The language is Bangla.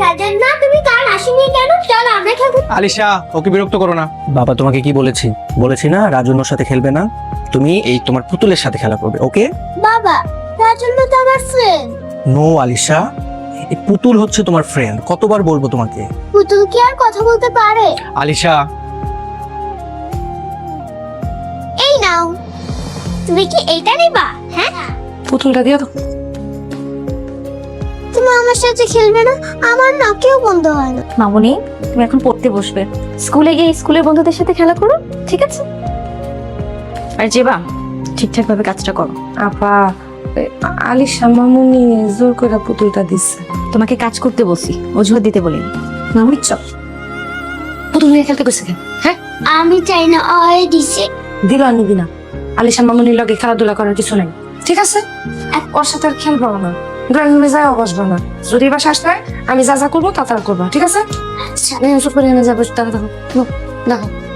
রাজন না তুমি কাল আসেনি কেন? চলো আমরা খেলবো। আলিশা, ওকে বিরক্ত করো না। বাবা তোমাকে কি বলেছি? বলেছি না রাজুর সাথে খেলবে না, তুমি এই তোমার পুতুলের সাথে খেলা করবে, ওকে? বাবা, রাজন না তো আমার ফ্রেন্ড। নো আলিশা, এই পুতুল হচ্ছে তোমার ফ্রেন্ড, কতবার বলবো তোমাকে? পুতুল কি আর কথা বলতে পারে? আলিশা, এই নাও, তুমি কি এইটা নিবা? হ্যাঁ, পুতুলটা দিয়ে দাও। তুমি আমার সাথে খেলবে না? আমার না কেউ বন্ধু হয় না। মামুনি, তুমি এখন পড়তে বসবে, স্কুলে গিয়ে স্কুলের বন্ধুদের সাথে খেলা করো, ঠিক আছে? আর যেবা ঠিকঠাক ভাবে কাজটা করো। আপা, আলিশা মামুনি জোর করে পুতুলটা দিচ্ছে। তোমাকে কাজ করতে বলছি, অজুহাত দিতে বলিনি। মামুনি চল, পুতুল নিয়ে খেলতে গেছে কেন? হ্যাঁ, আমি চাই না, আয় দিছে। দিল আর নিবি না। আলিশা মামুনির লগে খেলাধুলা করার কিছু নাই, ঠিক আছে? ওর সাথে আর খেলবো না, ড্রয়িং রুমে যাও বসবো না। যদি বাসা আসতে হয়, আমি যা যা করবো তা তা করবো, ঠিক আছে? আচ্ছা। ওষুধ করে এনে যাবো, দেখো দেখো।